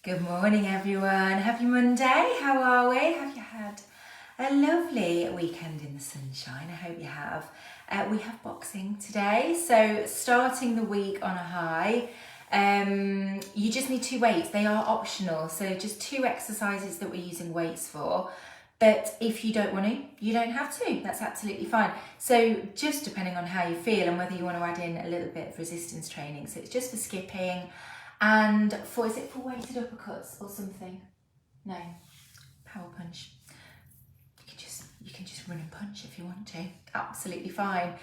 Good morning, everyone. Happy Monday. How are we? Have you had a lovely weekend in the sunshine? I hope you have. We have boxing today, so starting the week on a high. You just need 2 weights. They are optional, so just 2 exercises that we're using weights for. But if you don't want to, you don't have to. That's absolutely fine. So just depending on how you feel and whether you want to add in a little bit of resistance training. So it's just for skipping. And is it for weighted uppercuts or something? No, power punch. You can just run and punch if you want to. Absolutely fine.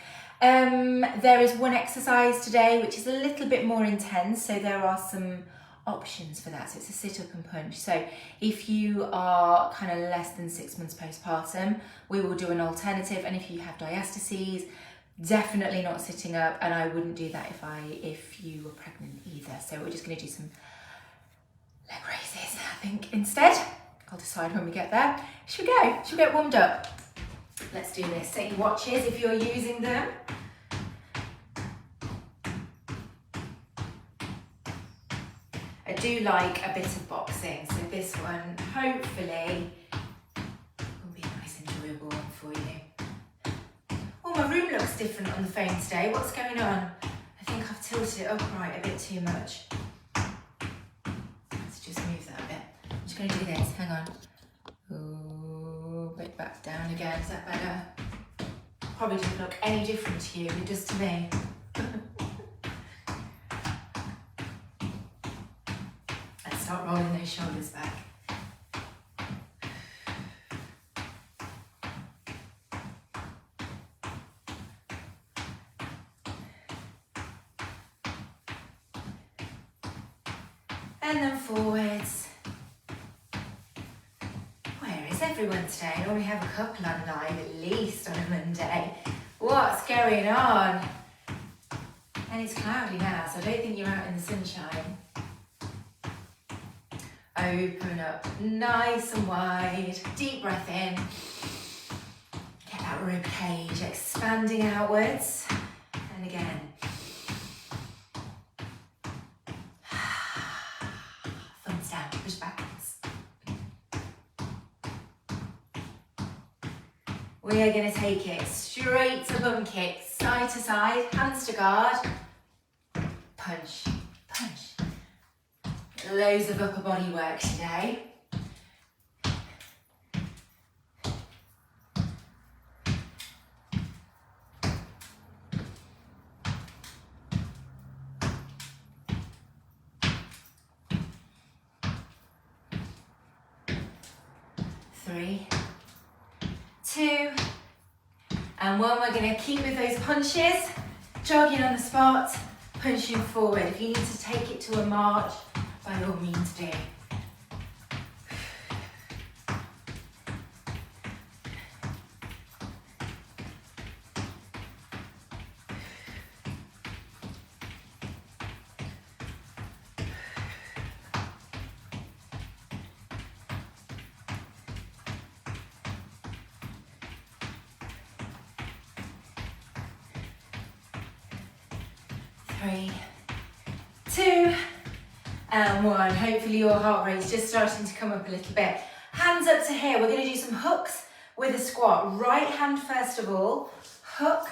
There is one exercise today which is a little bit more intense, so there are some options for that. So it's a sit up and punch. So if you are kind of less than 6 months postpartum, we will do an alternative. And if you have diastases, definitely not sitting up, and I wouldn't do that if you were pregnant either. So we're just going to do some leg raises, I think, instead. I'll decide when we get there. Should we go? Should we get warmed up? Let's do this. Set your watches if you're using them. I do like a bit of boxing, so this one hopefully will be a nice enjoyable one for you. Oh, my room looks different on the phone today. What's going on? I think I've tilted it upright a bit too much. Let's just move that a bit. I'm just going to do this. Hang on. Oh, bit back down again. Is that better? Probably doesn't look any different to you. It does to me. Let's start rolling those shoulders back. And then forwards. Where is everyone today? Well, we have a couple on live at least on a Monday. What's going on? And it's cloudy now, so I don't think you're out in the sunshine. Open up nice and wide. Deep breath in. Get that rib cage expanding outwards. And again. Thumbs down, push backwards. We are going to take it straight to bum kick, side to side, hands to guard. Punch, punch. Loads of upper body work today. Three, 2, and 1. We're going to keep with those punches, jogging on the spot, punching forward. If you need to take it to a march, by all means do. Three, 2, and 1. Hopefully your heart rate's just starting to come up a little bit. Hands up to here. We're going to do some hooks with a squat. Right hand first of all. Hook,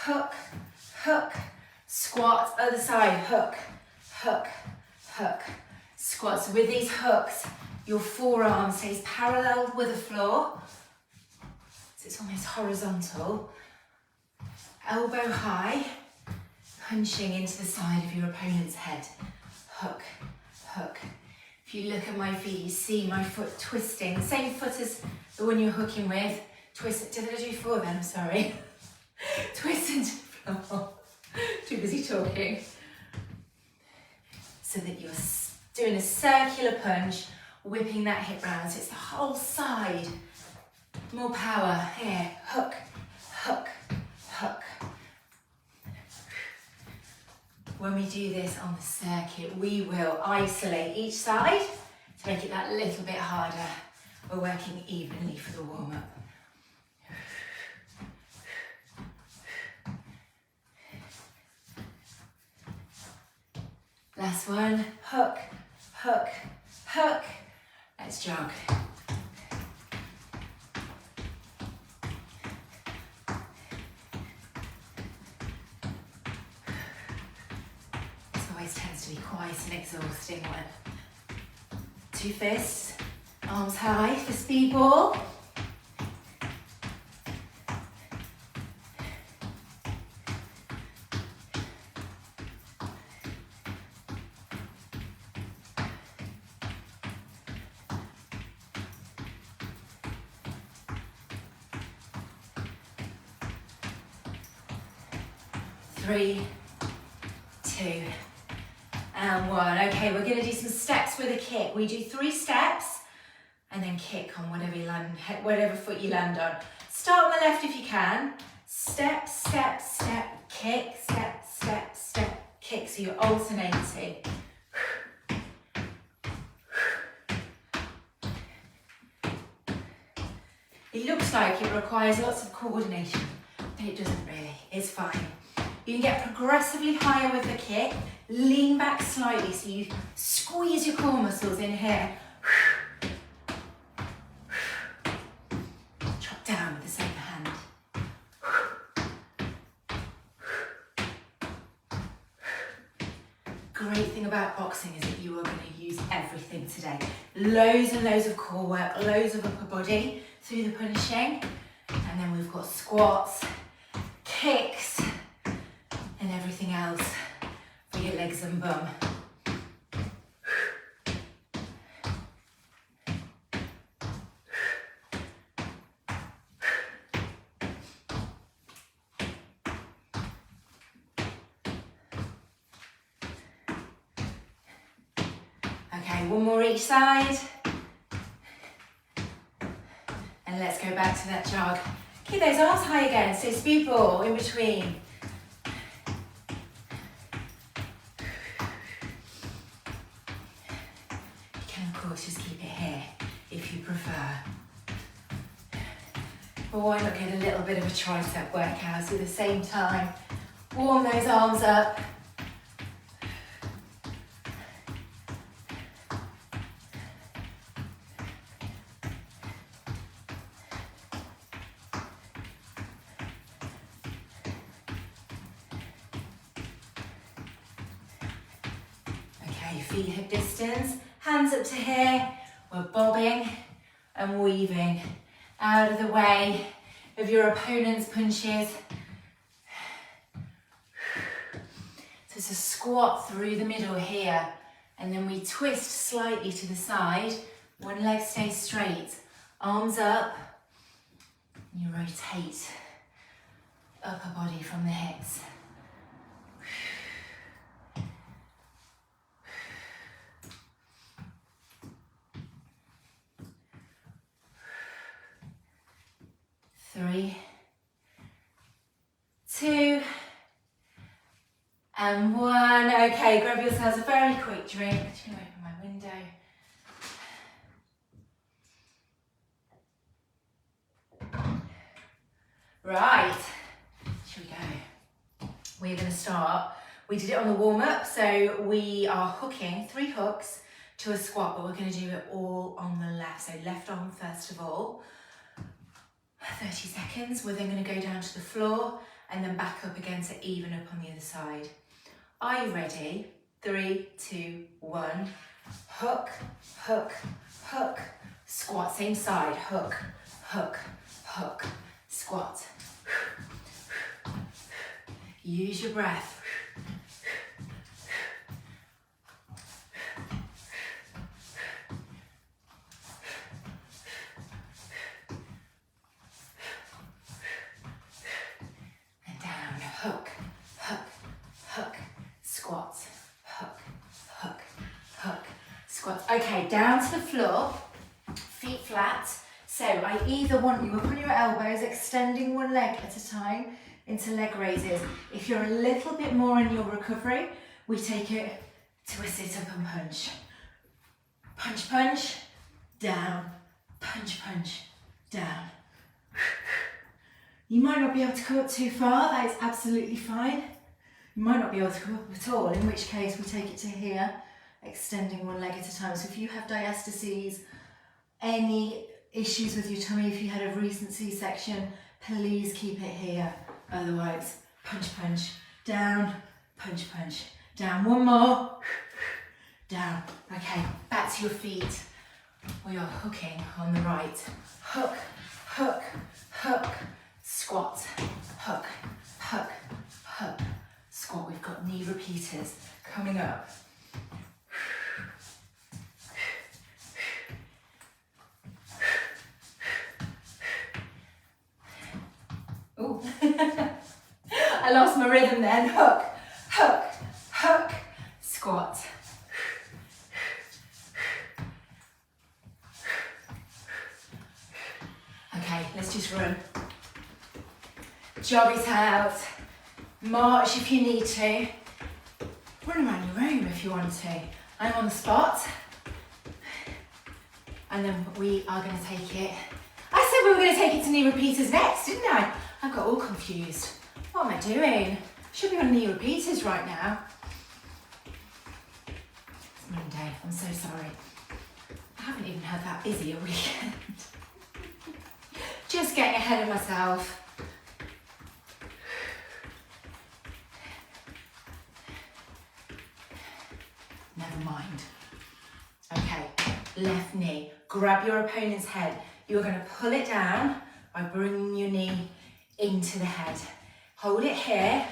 hook, hook. Squat, other side. Hook, hook, hook. Squat. So with these hooks, your forearm stays parallel with the floor. So it's almost horizontal. Elbow high. Punching into the side of your opponent's head. Hook, hook. If you look at my feet, you see my foot twisting. The same foot as the one you're hooking with. Twist. Did I do 4 then? I'm sorry. Twist into the floor. Too busy talking. So that you're doing a circular punch, whipping that hip round. So it's the whole side. More power. Here. Hook, hook, hook. When we do this on the circuit, we will isolate each side to make it that little bit harder. We're working evenly for the warm-up. Last one. Hook, hook, hook. Let's jog. This always tends to be quite an exhausting one. 2 fists, arms high for speed ball. Three, 2, and 1. Okay, we're going to do some steps with a kick. We do 3 steps and then kick on whatever foot you land on. Start on the left if you can. Step, step, step, kick, step, step, step, kick. So you're alternating. It looks like it requires lots of coordination, but it doesn't really. It's fine. You can get progressively higher with the kick. Lean back slightly so you squeeze your core muscles in here. Drop down with the same hand. Great thing about boxing is that you are going to use everything today. Loads and loads of core work, loads of upper body through the punishing. And then we've got squats, kicks, and everything else for your legs and bum. Okay, one more each side. And let's go back to that jog. Keep those arms high again, so speed ball in between. Just keep it here if you prefer. But why not get a little bit of a tricep workout at the same time? Warm those arms up. Okay, feet hip distance. Hands up to here, we're bobbing and weaving out of the way of your opponent's punches. So it's a squat through the middle here, and then we twist slightly to the side. One leg stays straight, arms up, and you rotate upper body from the hips. Three, 2, and 1. Okay, grab yourselves a very quick drink. I'm just going to open my window. Right, here we go. We're going to start. We did it on the warm-up, so we are hooking 3 hooks to a squat, but we're going to do it all on the left. So left arm first of all. 30 seconds. We're then going to go down to the floor and then back up again to even up on the other side. Are you ready? 3, 2, 1. Hook, hook, hook. Squat, same side. Hook, hook, hook. Squat. Use your breath. Hook, hook, hook, squat, hook, hook, hook, squat. Okay, down to the floor, feet flat. So I either want you up on your elbows, extending one leg at a time into leg raises. If you're a little bit more in your recovery, we take it to a sit up and punch. Punch, punch, down, punch, punch, down. You might not be able to come up too far, that is absolutely fine. You might not be able to come up at all, in which case we take it to here, extending one leg at a time. So if you have diastases, any issues with your tummy, if you had a recent C-section, please keep it here. Otherwise, punch, punch, down, punch, punch, down. One more, down. Okay, back to your feet. We are hooking on the right. Hook, hook, hook, squat, hook, hook, hook, squat. We've got knee repeaters coming up. Ooh, I lost my rhythm then. Hook, hook, hook, squat. Okay, let's just run. Jog it out. March if you need to. Run around your room if you want to. I'm on the spot. And then we are going to take it. I said we were going to take it to knee repeaters next, didn't I? I got all confused. What am I doing? Should be on knee repeaters right now. It's Monday, I'm so sorry. I haven't even had that busy a weekend. Just getting ahead of myself. Never mind. Okay, left knee. Grab your opponent's head. You're going to pull it down by bringing your knee into the head. Hold it here.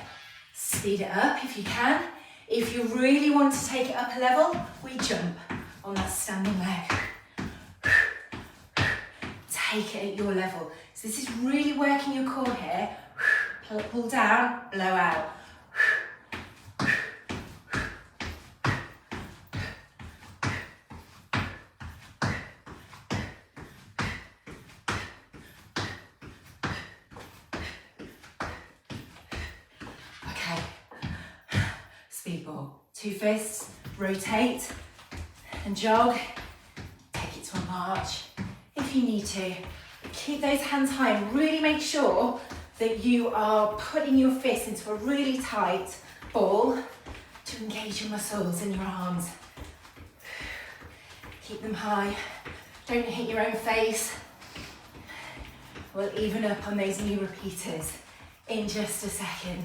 Speed it up if you can. If you really want to take it up a level, we jump on that standing leg. Take it at your level. So this is really working your core here. Pull down, blow out. Okay. Speedball. 2 fists, rotate and jog. Take it to a march. If you need to, keep those hands high and really make sure that you are putting your fists into a really tight ball to engage your muscles in your arms. Keep them high. Don't hit your own face. We'll even up on those knee repeaters in just a second.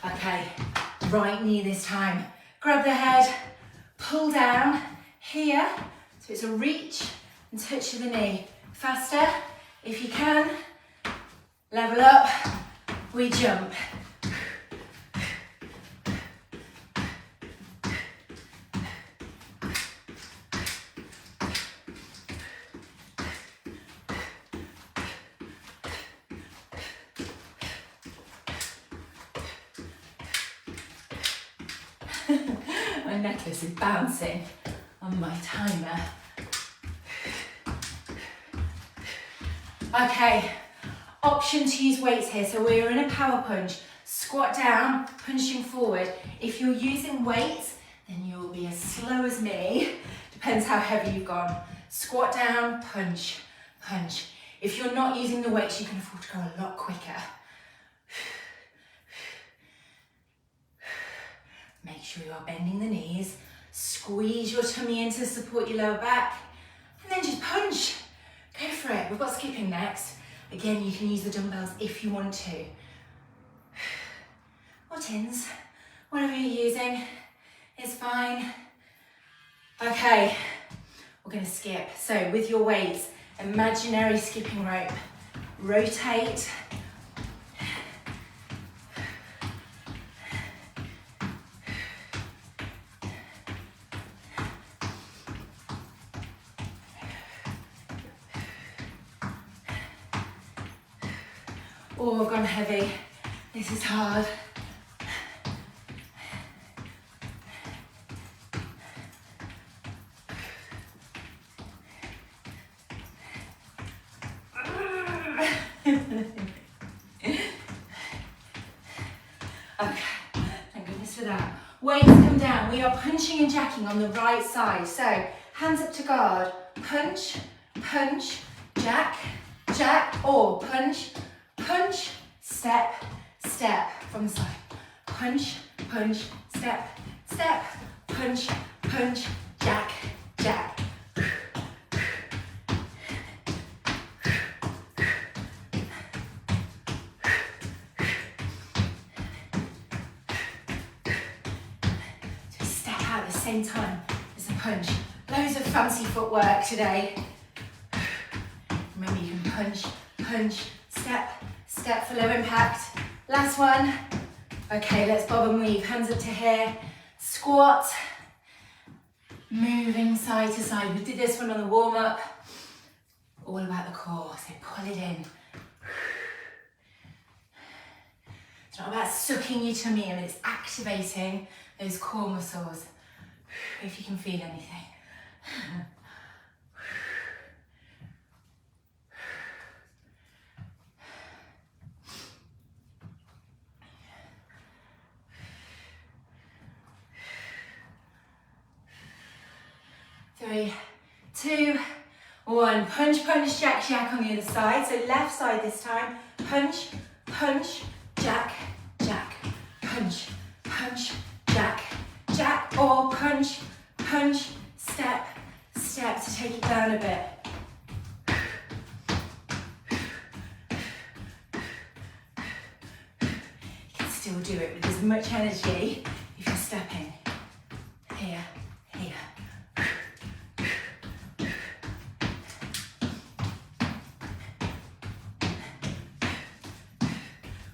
Okay, right knee this time. Grab the head, pull down here. So it's a reach and touch of the knee. Faster, if you can. Level up, we jump. My necklace is bouncing on my timer. Okay, option to use weights here. So we're in a power punch. Squat down, punching forward. If you're using weights, then you'll be as slow as me. Depends how heavy you've gone. Squat down, punch, punch. If you're not using the weights, you can afford to go a lot quicker. Make sure you are bending the knees. Squeeze your tummy in to support your lower back. And then just punch. Go for it. We've got skipping next. Again, you can use the dumbbells if you want to. Or tins. Whatever you're using is fine. Okay, we're going to skip. So with your weights, imaginary skipping rope. Rotate. Oh, I've gone heavy. This is hard. Okay, thank goodness for that. Weights come down. We are punching and jacking on the right side. So, hands up to guard. Punch, punch, jack, jack, or punch, punch, step, step from the side. Punch, punch, step, step, punch, punch, jack, jack. So step out at the same time as the punch. Loads of fancy footwork today. Remember, you can punch, punch, step, step for low impact. Last one. Okay, let's bob and weave. Hands up to here. Squat. Moving side to side. We did this one on the warm-up. All about the core, so pull it in. It's not about sucking your tummy in, it's activating those core muscles. If you can feel anything. Three, two, one. Punch, punch, jack, jack on the other side. So left side this time. Punch, punch, jack, jack. Punch, punch, jack, jack. Or punch, punch, step, step to take it down a bit. You can still do it with as much energy if you're stepping. Here, here.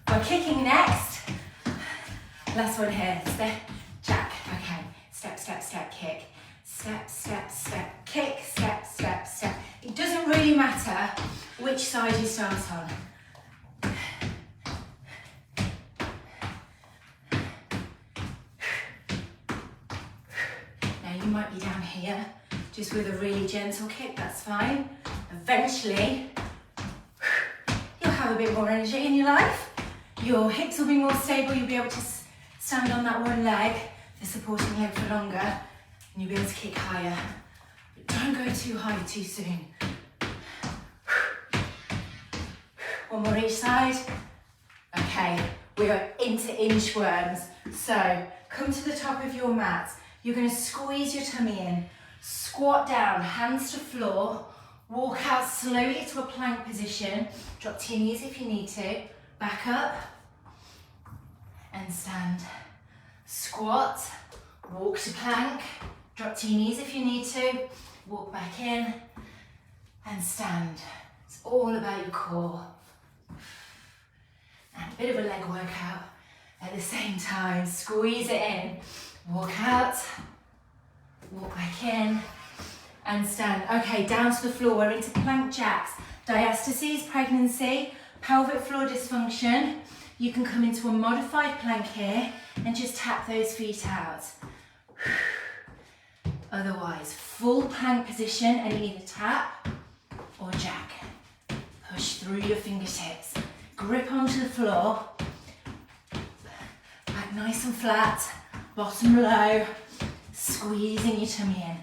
We're kicking next. Last one here. Step, jack. Okay. Step, step, step, kick. Step, step, step, kick. Step, step, step. It doesn't really matter which side you start on. Now you might be down here just with a really gentle kick. That's fine. Eventually, you'll have a bit more energy in your life. Your hips will be more stable, you'll be able to stand on that one leg, the supporting leg for longer, and you'll be able to kick higher. But don't go too high too soon. One more each side. Okay, we are into inchworms. So come to the top of your mat. You're going to squeeze your tummy in, squat down, hands to floor, walk out slowly to a plank position, drop to your knees if you need to, back up, and stand. Squat, walk to plank, drop to your knees if you need to, walk back in, and stand. It's all about your core. And a bit of a leg workout at the same time. Squeeze it in, walk out, walk back in, and stand. Okay, down to the floor, we're into plank jacks. Diastases, pregnancy, pelvic floor dysfunction. You can come into a modified plank here and just tap those feet out. Otherwise, full plank position and either tap or jack. Push through your fingertips. Grip onto the floor. Back nice and flat. Bottom low. Squeezing your tummy in.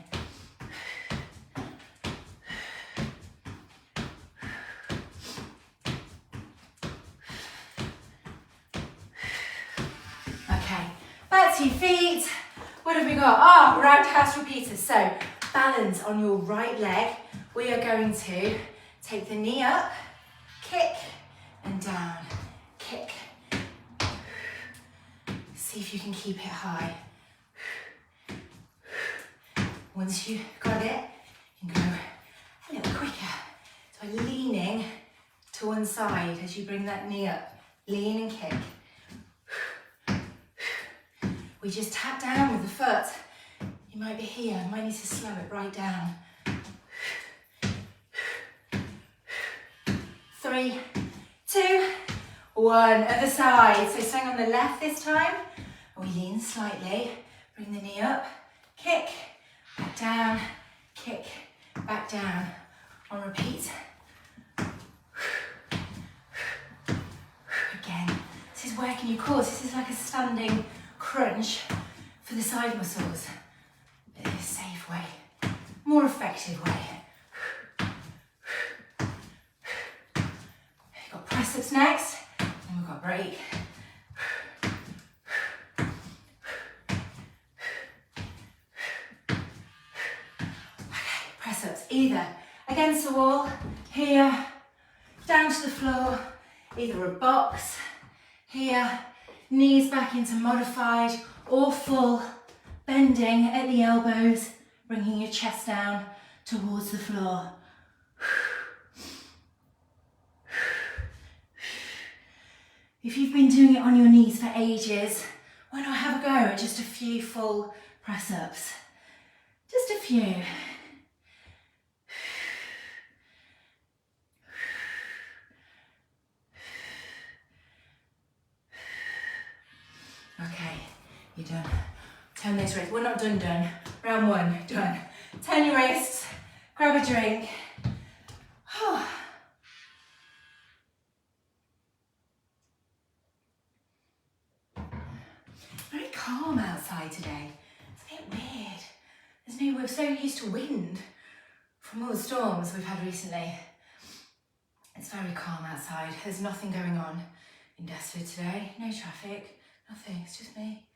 Your feet. What have we got? Roundhouse repeaters. So balance on your right leg. We are going to take the knee up, kick, and down, kick. See if you can keep it high. Once you've got it, you can go a little quicker. So leaning to one side as you bring that knee up. Lean and kick. We just tap down with the foot. You might be here, might need to slow it right down. 3, 2, 1. Other side. So staying on the left this time. We lean slightly, bring the knee up, kick, back down, kick, back down. On repeat. Again, this is working your core. This is like a standing crunch for the side muscles, but in a safe way, more effective way. press-ups next, and we've got a break. Okay, press-ups either against the wall, here, down to the floor, either a box, here, knees back into modified or full, bending at the elbows, bringing your chest down towards the floor. If you've been doing it on your knees for ages, why not have a go at just a few full press-ups? Just a few. Okay, you're done. Turn those wrists. We're not done. Round one, done. Turn your wrists, grab a drink. Very calm outside today. It's a bit weird. We're so used to wind from all the storms we've had recently. It's very calm outside. There's nothing going on in Desford today. No traffic, nothing. It's just me.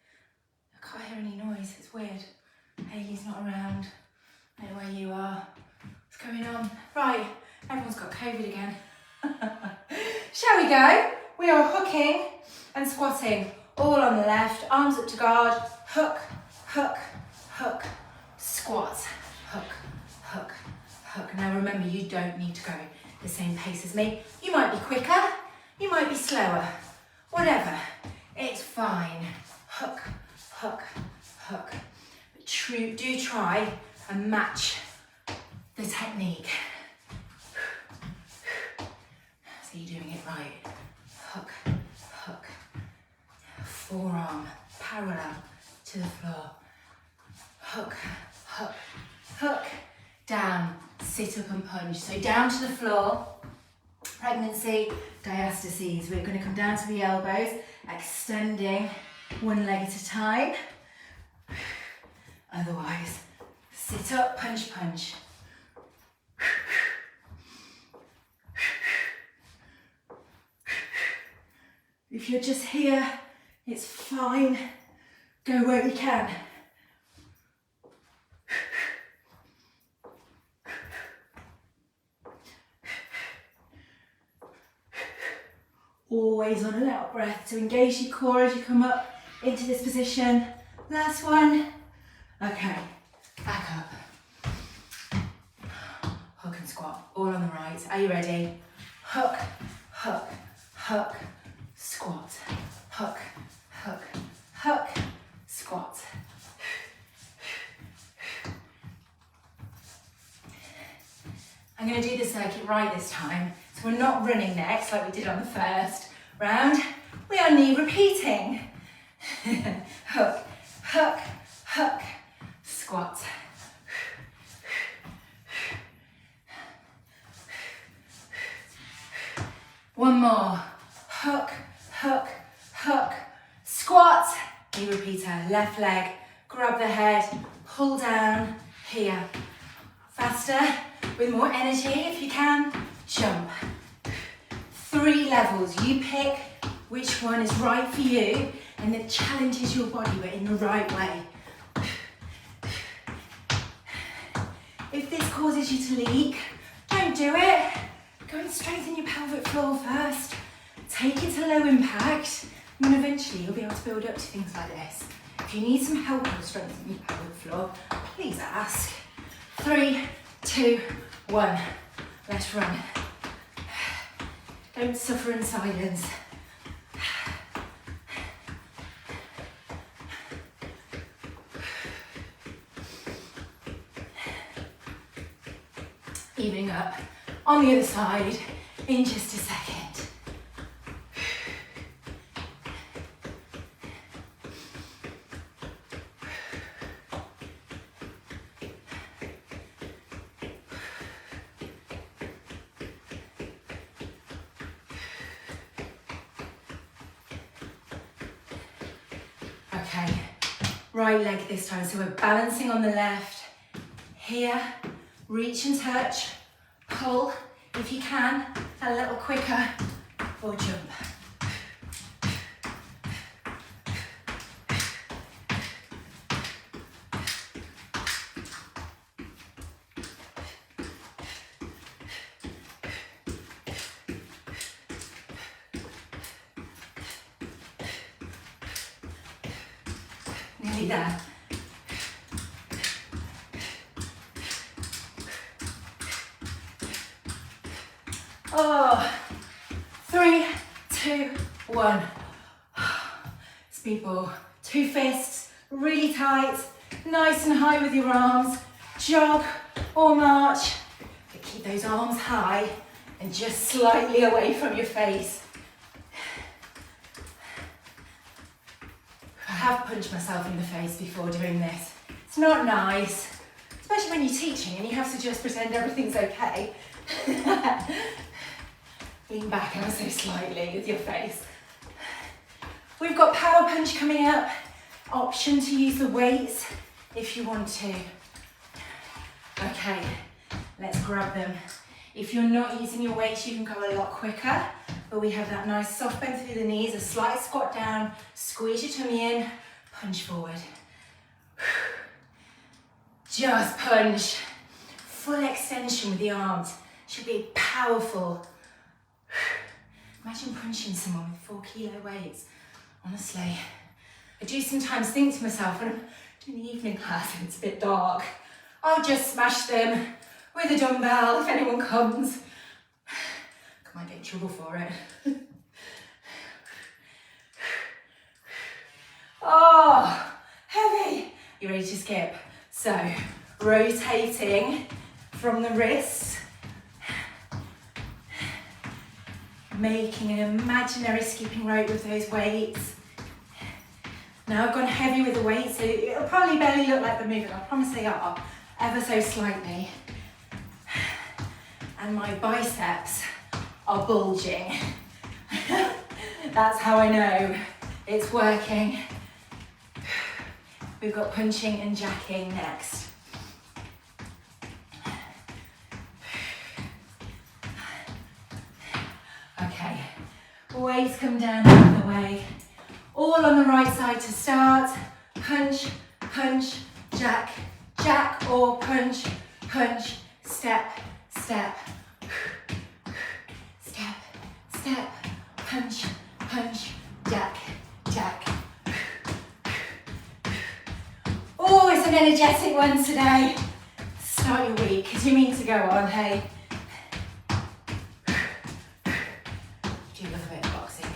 I can't hear any noise. It's weird. Hayley's not around. I don't know where you are. What's going on? Right, everyone's got COVID again. Shall we go? We are hooking and squatting. All on the left, arms up to guard, hook, hook, hook, squat, hook, hook, hook. Now remember, you don't need to go the same pace as me. You might be quicker, you might be slower, whatever, it's fine. Hook, hook, hook. But do try and match the technique. So you're doing it right. Hook, hook. Forearm parallel to the floor. Hook, hook, hook. Down, sit up and punch. So down to the floor. Pregnancy, diastases. We're going to come down to the elbows, extending one leg at a time. Otherwise, sit up, punch, punch. If you're just here, it's fine. Go where you can. Always on an out breath to engage your core as you come up into this position. Last one. Okay, back up. Hook and squat, all on the right. Are you ready? Hook, hook, hook, squat, hook, hook, hook, squat. I'm going to do the circuit right this time. So we're not running next like we did on the first round. We are knee repeating. Hook, hook, hook, squat. One more. Hook, hook, hook, squat. Knee repeater, left leg, grab the head, pull down, here. Faster, with more energy if you can, jump. 3 levels, you pick which one is right for you and that challenges your body but in the right way. If this causes you to leak, don't do it. Go and strengthen your pelvic floor first. Take it to low impact, and then eventually you'll be able to build up to things like this. If you need some help with strengthening your pelvic floor, please ask. 3, 2, 1. Let's run. Don't suffer in silence. Evening up on the other side in just a second. Okay, right leg this time. So we're balancing on the left. Here, reach and touch, pull if you can, a little quicker. or jump. Nearly there. Oh, 3, 2, 1. Speed ball. 2 fists, really tight, nice and high with your arms. Jog or march, but keep those arms high and just slightly away from your face. I have punched myself in the face before doing this. It's not nice, especially when you're teaching and you have to just pretend everything's okay. Lean back ever so slightly with your face. We've got power punch coming up. Option to use the weights if you want to. Okay, let's grab them. If you're not using your weights, you can go a lot quicker, but we have that nice soft bend through the knees, a slight squat down, squeeze your tummy in, punch forward. Just punch. Full extension with the arms. Should be powerful. Imagine punching someone with 4 kilo weights. Honestly, I do sometimes think to myself when I'm doing the evening class and it's a bit dark, I'll just smash them with a dumbbell if anyone comes. I might get in trouble for it. Oh, heavy. You ready to skip? So, rotating from the wrists, making an imaginary skipping rope with those weights. Now I've gone heavy with the weights, so it'll probably barely look like they're moving. I promise they are, ever so slightly. And my biceps are bulging. That's how I know it's working. We've got punching and jacking next. Okay, weights come down out of the way. All on the right side to start. Punch, punch, jack, jack or punch, punch, step, step, step, step, punch, punch, jack, jack. Oh, it's an energetic one today. Start your week. Do you mean to go on, hey? Do love a bit of boxing.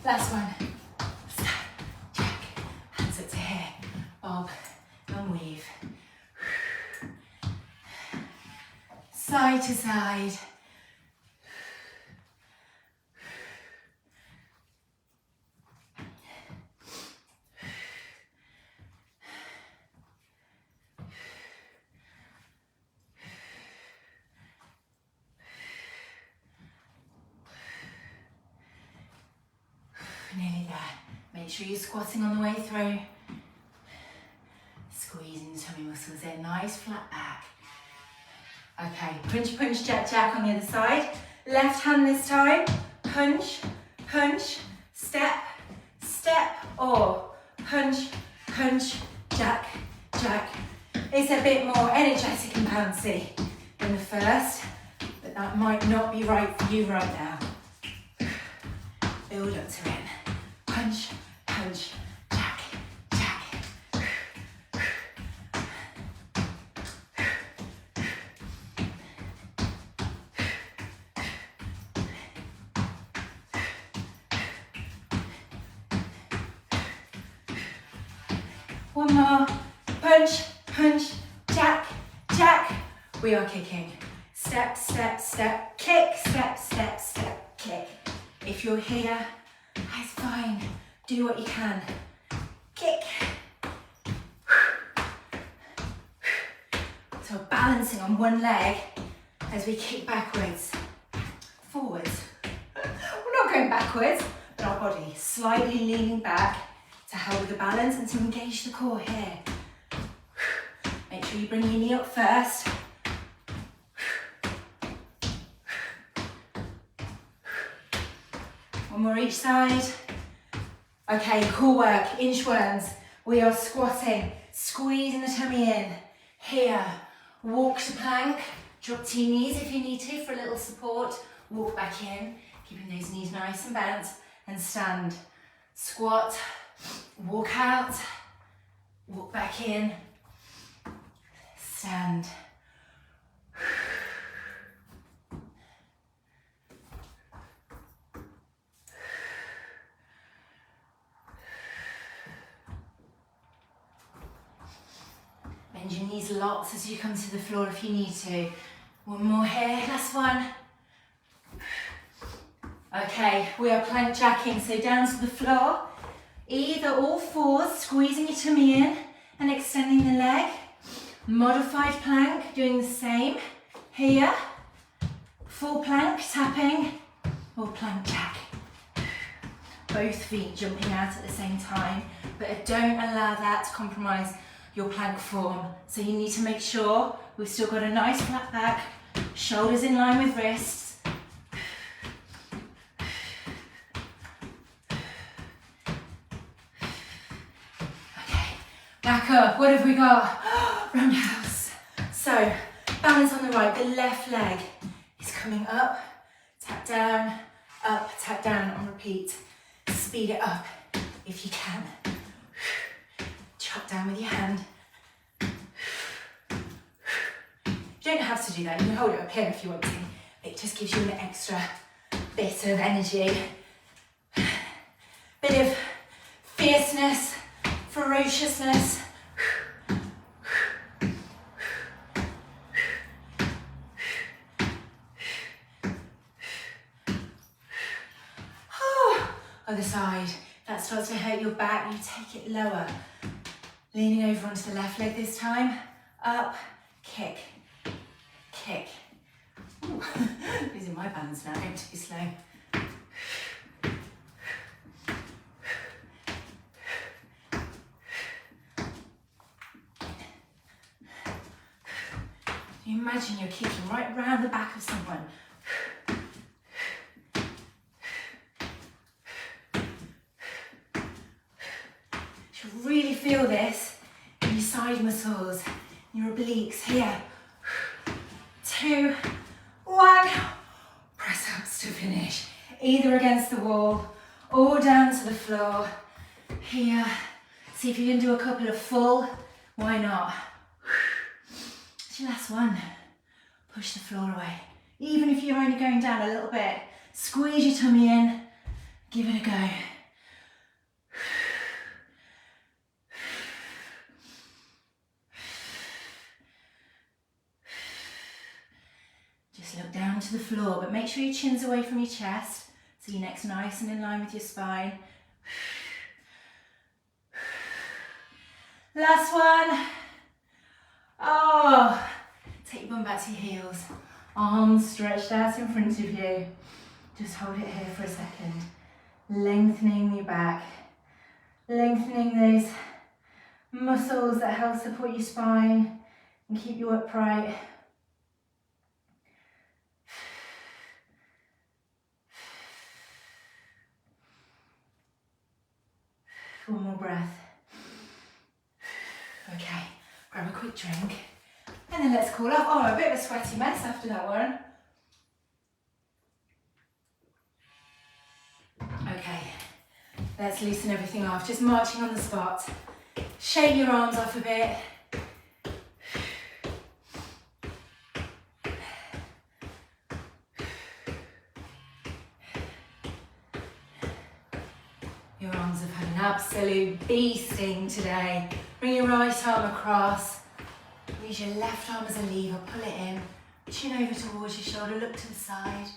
Last one. Step, jack, hands up to here. Bob and weave. Side to side. Nearly there. Make sure you're squatting on the way through. Squeezing the tummy muscles in, nice flat back. Okay, punch, punch, jack, jack on the other side. Left hand this time. Punch, punch, step, step, or punch, punch, jack, jack. It's a bit more energetic and bouncy than the first, but that might not be right for you right now. Build up to it. Punch, punch, jack, jack. One more. Punch, punch, jack, jack. We are kicking. Step, step, step, kick, step, step, step, kick. If you're here, that's fine. Do what you can. Kick. So balancing on one leg as we kick backwards, forwards. We're not going backwards, but our body slightly leaning back to help with the balance and to engage the core here. Make sure you bring your knee up first. One more each side. Okay, core work, inchworms. We are squatting, squeezing the tummy in. Here, walk to plank, drop to your knees if you need to for a little support. Walk back in, keeping those knees nice and bent, and stand. Squat, walk out, walk back in, stand. Bend your knees lots as you come to the floor if you need to. One more here, last one. Okay, we are plank jacking, so down to the floor. Either all fours, squeezing your tummy in and extending the leg. Modified plank, doing the same. Here, full plank, tapping, or plank jack. Both feet jumping out at the same time, but don't allow that to compromise your plank form. So you need to make sure we've still got a nice flat back, shoulders in line with wrists. Okay, back up. What have we got? Roundhouse. So, balance on the right, the left leg is coming up, tap down, up, tap down on repeat. Speed it up if you can. Chop down with your hand. You don't have to do that, you can hold it up here if you want to. It just gives you an extra bit of energy. Bit of fierceness, ferociousness. Other side. That starts to hurt your back, you take it lower. Leaning over onto the left leg this time. Up, kick, kick. Ooh, losing my balance now, going to be slow. You imagine you're kicking right round the back of someone. Really feel this in your side muscles, your obliques here. 2, 1, press ups to finish. Either against the wall or down to the floor. Here, see if you can do a couple of full, why not? It's your last one. Push the floor away. Even if you're only going down a little bit, squeeze your tummy in, give it a go. Look down to the floor, but make sure your chin's away from your chest, so your neck's nice and in line with your spine. Last one. Oh, take your bum back to your heels. Arms stretched out in front of you. Just hold it here for a second. Lengthening your back. Lengthening those muscles that help support your spine and keep you upright. One more breath. Okay, grab a quick drink and then let's cool off. Oh, a bit of a sweaty mess after that one. Okay, let's loosen everything off. Just marching on the spot. Shake your arms off a bit. Your arms have had an absolute beasting today. Bring your right arm across. Use your left arm as a lever, pull it in. Chin over towards your shoulder, look to the side.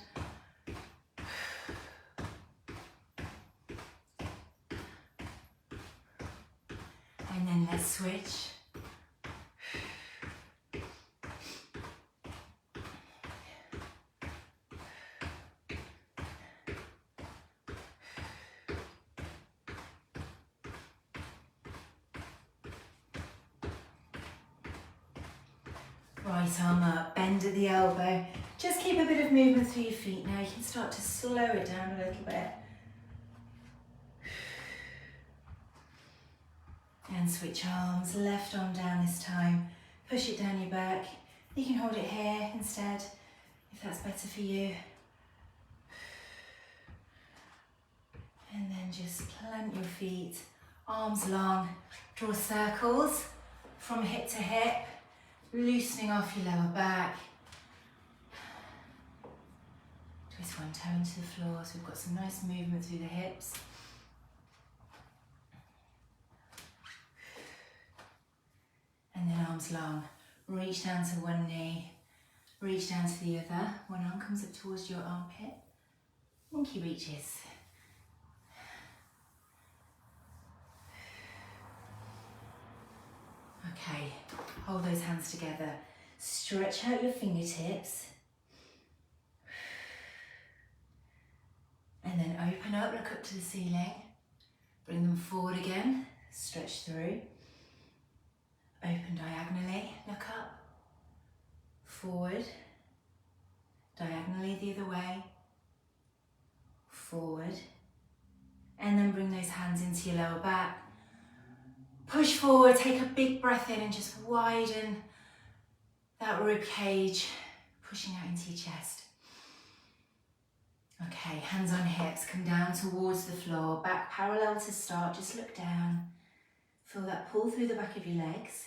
And then let's switch. Right arm up, bend at the elbow. Just keep a bit of movement through your feet now. You can start to slow it down a little bit. And switch arms, left arm down this time. Push it down your back. You can hold it here instead, if that's better for you. And then just plant your feet, arms long, draw circles from hip to hip, loosening off your lower back. Twist one toe into the floor, so we've got some nice movement through the hips. And then arms long, reach down to one knee, reach down to the other. One arm comes up towards your armpit, monkey reaches. Okay, hold those hands together. Stretch out your fingertips. And then open up, look up to the ceiling. Bring them forward again, stretch through. Open diagonally, look up. Forward. Diagonally the other way. Forward. And then bring those hands into your lower back. Push forward, take a big breath in and just widen that rib cage, pushing out into your chest. Okay, hands on hips, come down towards the floor, back parallel to start, just look down. Feel that pull through the back of your legs.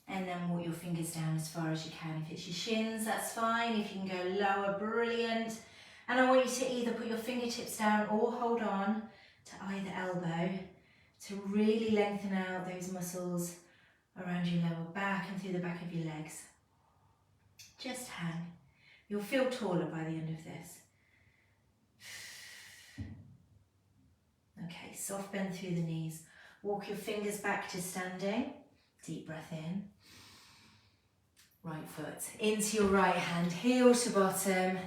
And then walk your fingers down as far as you can. If it's your shins, that's fine. If you can go lower, brilliant. And I want you to either put your fingertips down or hold on to either elbow to really lengthen out those muscles around your lower back and through the back of your legs. Just hang. You'll feel taller by the end of this. Okay, soft bend through the knees. Walk your fingers back to standing. Deep breath in. Right foot into your right hand, heel to bottom.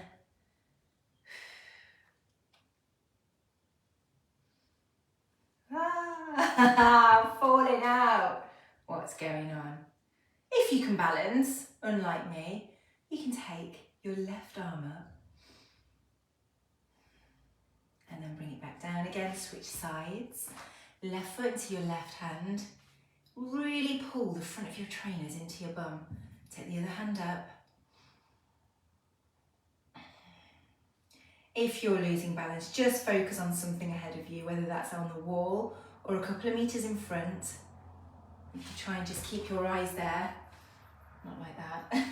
Falling out. What's going on? If you can balance, unlike me, you can take your left arm up and then bring it back down again, switch sides. Left foot into your left hand. Really pull the front of your trainers into your bum. Take the other hand up. If you're losing balance, just focus on something ahead of you, whether that's on the wall or a couple of meters in front. If you try and just keep your eyes there, not like that,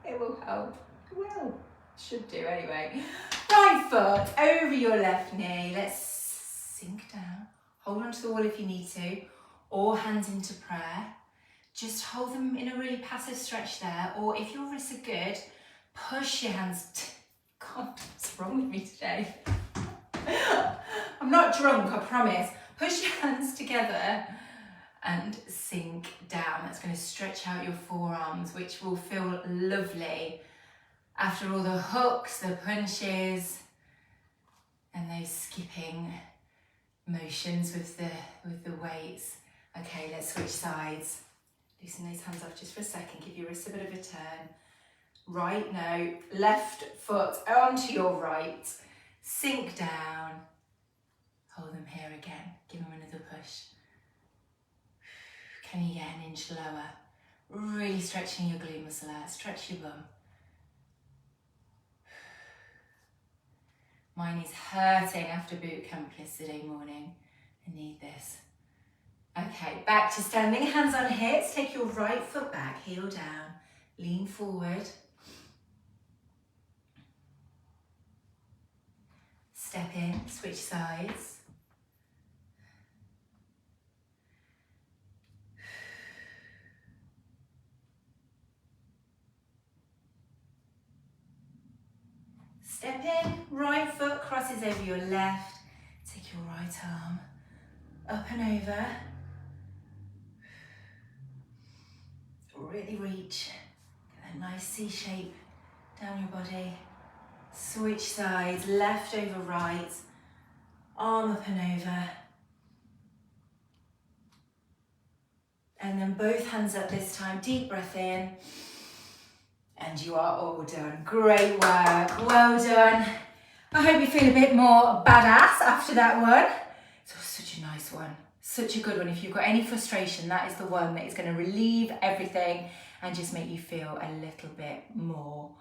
it will help. It will. Should do anyway. Right foot over your left knee. Let's sink down. Hold onto the wall if you need to, or hands into prayer. Just hold them in a really passive stretch there, or if your wrists are good, push your hands. God, what's wrong with me today? I'm not drunk, I promise. Push your hands together and sink down. That's going to stretch out your forearms, which will feel lovely after all the hooks, the punches, and those skipping motions with the weights. Okay, let's switch sides. Loosen those hands off just for a second. Give your wrists a bit of a turn. Right, no, left foot onto your right. Sink down. Hold them here again. Give them another push. Can you get an inch lower? Really stretching your glute muscle out. Stretch your bum. Mine is hurting after boot camp yesterday morning. I need this. Okay, back to standing. Hands on hips. Take your right foot back, heel down. Lean forward. Step in, switch sides. Step in, right foot crosses over your left. Take your right arm up and over. Really reach. Get that nice C shape down your body. Switch sides, left over right. Arm up and over. And then both hands up this time, deep breath in. And you are all done. Great work, well done. I hope you feel a bit more badass after that one. It was such a nice one, such a good one. If you've got any frustration, that is the one that is going to relieve everything and just make you feel a little bit more,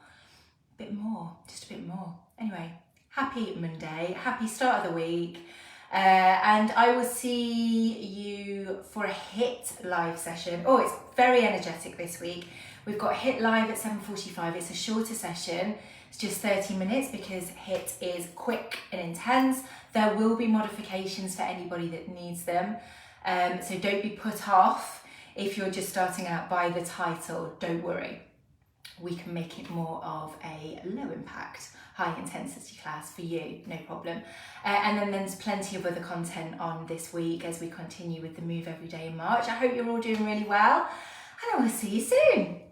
just a bit more. Anyway, happy Monday, happy start of the week. And I will see you for a HIIT live session. Oh, it's very energetic this week. We've got HIIT live at 7:45. It's a shorter session. It's just 30 minutes because HIIT is quick and intense. There will be modifications for anybody that needs them. So don't be put off if you're just starting out by the title. Don't worry. We can make it more of a low impact, high intensity class for you, no problem. And then there's plenty of other content on this week as we continue with the Move Every Day in March. I hope you're all doing really well, and I will see you soon.